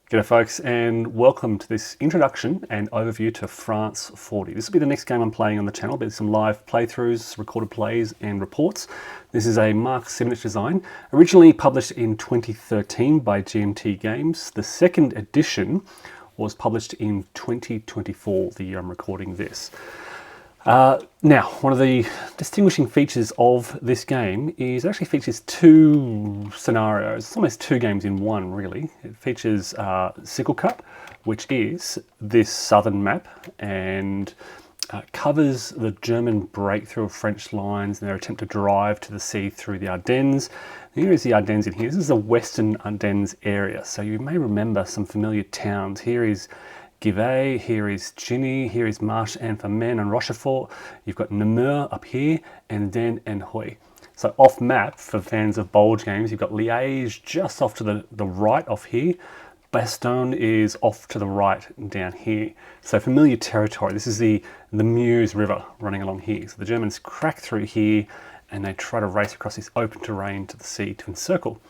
G'day folks, and welcome to this introduction and overview to France 40. This will be the next game I'm playing on the channel. There's some live playthroughs, recorded plays and reports. This is a Mark Simonitch design, originally published in 2013 by GMT Games. The second edition was published in 2024, the year I'm recording this. Now, one of the distinguishing features of this game is it actually features two scenarios. It's almost two games in one, really. It features Sickle Cut, which is this southern map, and covers the German breakthrough of French lines and their attempt to drive to the sea through the Ardennes. Here is the Ardennes in here. This is the western Ardennes area, so you may remember some familiar towns. Here is Givet, here is Gigny, here is Marche and Famenne and Rochefort. You've got Namur up here, and then and Huy. So off map, for fans of Bulge games, you've got Liège just off to the right off here. Bastogne is off to the right down here. So familiar territory. This is the Meuse River running along here. So the Germans crack through here and they try to race across this open terrain to the sea to encircle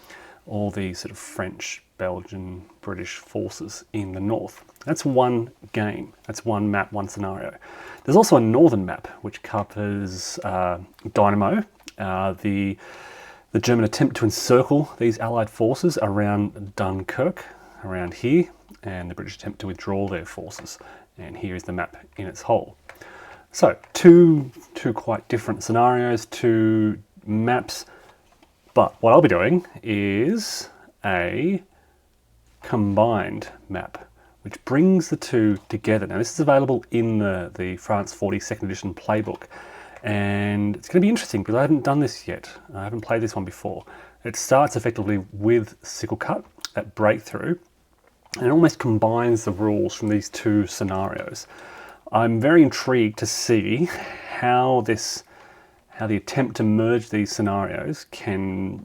all these sort of French, Belgian, British forces in the north. That's one game. That's one map, one scenario. There's also a northern map which covers Dynamo, the German attempt to encircle these Allied forces around Dunkirk, around here, and the British attempt to withdraw their forces. And here is the map in its whole. So two quite different scenarios, two maps. But what I'll be doing is a combined map, which brings the two together. Now this is available in the France 40 second edition playbook, and it's going to be interesting because I haven't done this yet. I haven't played this one before. It starts effectively with Sickle Cut, that breakthrough, and it almost combines the rules from these two scenarios. I'm very intrigued to see how the attempt to merge these scenarios can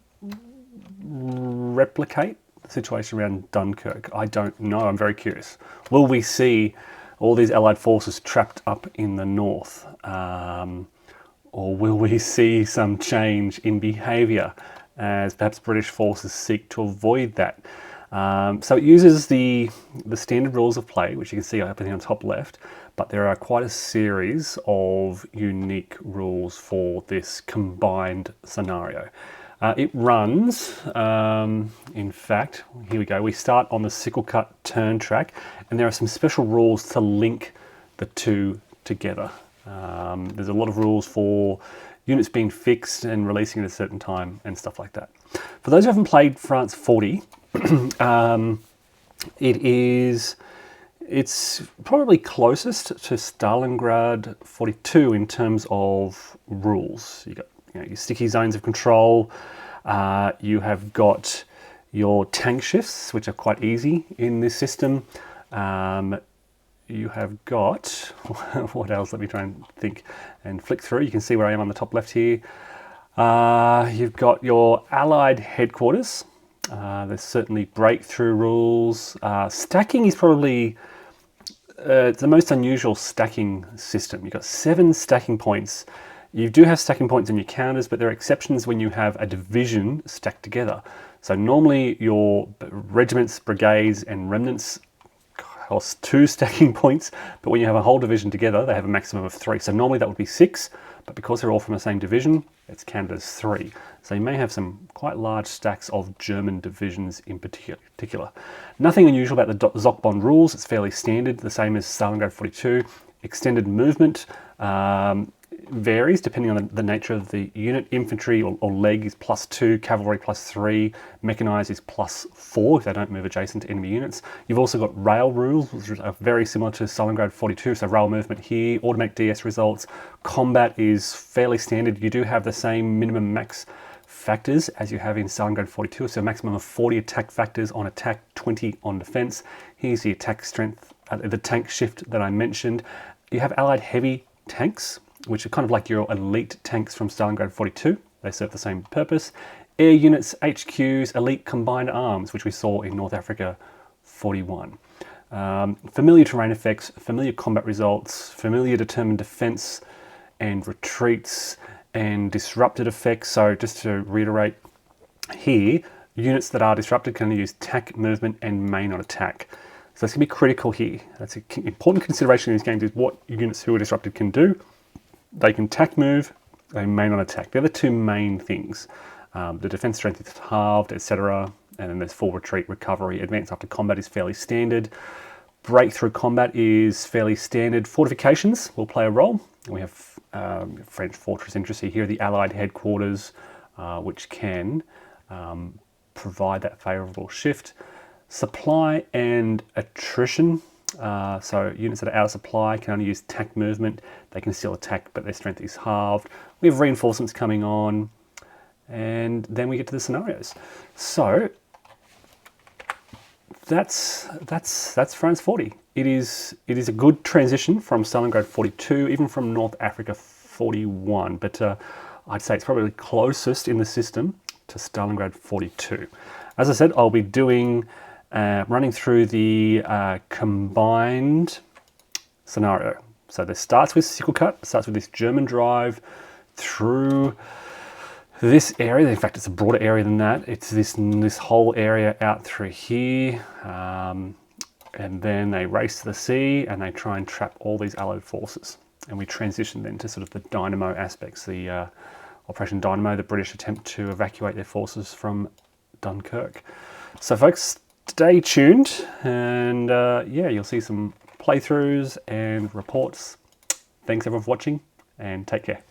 replicate the situation around Dunkirk. I don't know. I'm very curious. Will we see all these Allied forces trapped up in the north? Or will we see some change in behaviour as perhaps British forces seek to avoid that? So it uses the standard rules of play, which you can see up in the top left, but there are quite a series of unique rules for this combined scenario. It runs, in fact, here we go, we start on the Sickle Cut turn track, and there are some special rules to link the two together. There's a lot of rules for units being fixed and releasing at a certain time and stuff like that. For those who haven't played France 40, it's probably closest to Stalingrad 42 in terms of rules. You got your sticky zones of control. You have got your tank shifts, which are quite easy in this system. You have got, what else? Let me try and think and flick through. You can see where I am on the top left here. You've got your Allied headquarters. There's certainly breakthrough rules. Stacking is probably the most unusual stacking system. You've got 7 stacking points. You do have stacking points in your counters, but there are exceptions when you have a division stacked together. So normally your regiments, brigades and remnants cost 2 stacking points, but when you have a whole division together, they have a maximum of 3. So normally that would be 6, but because they're all from the same division, it's counted as 3. So you may have some quite large stacks of German divisions in particular. Nothing unusual about the Zockbond rules. It's fairly standard, the same as Stalingrad 42. Extended movement varies depending on the nature of the unit. Infantry or leg is +2, cavalry +3, mechanized is +4 if they don't move adjacent to enemy units. You've also got rail rules, which are very similar to Stalingrad 42, so rail movement here, automatic DS results. Combat is fairly standard. You do have the same minimum max factors as you have in Stalingrad 42, so a maximum of 40 attack factors on attack, 20 on defense. Here's the attack strength, the tank shift that I mentioned. You have Allied heavy tanks, which are kind of like your elite tanks from Stalingrad 42. They serve the same purpose. Air units, HQs, elite combined arms, which we saw in North Africa 41. Familiar terrain effects, familiar combat results, familiar determined defense and retreats, and disrupted effects. So just to reiterate here, Units that are disrupted can only use tack, movement, and may not attack. So that's going to be critical here. That's an important consideration in these games, is what units who are disrupted can do. They can tack move, they may not attack. They're the two main things. The defense strength is halved, etc. And then there's full retreat, recovery. Advance after combat is fairly standard. Breakthrough combat is fairly standard. Fortifications will play a role. We have French fortress interests here, the Allied headquarters, which can provide that favourable shift. Supply and attrition. So units that are out of supply can only use tack movement. They can still attack, but their strength is halved. We have reinforcements coming on, and then we get to the scenarios. So that's France 40. It is a good transition from Stalingrad 42, even from North Africa 41. But I'd say it's probably closest in the system to Stalingrad 42. As I said, I'll be doing running through the combined scenario. So this starts with sickle cut, starts with this German drive through this area. In fact, it's a broader area than that. It's this whole area out through here. And then they race to the sea and they try and trap all these Allied forces. And we transition then to sort of the dynamo aspects, the Operation Dynamo, the British attempt to evacuate their forces from Dunkirk. So folks, stay tuned, and yeah, you'll see some playthroughs and reports. Thanks everyone for watching, and take care.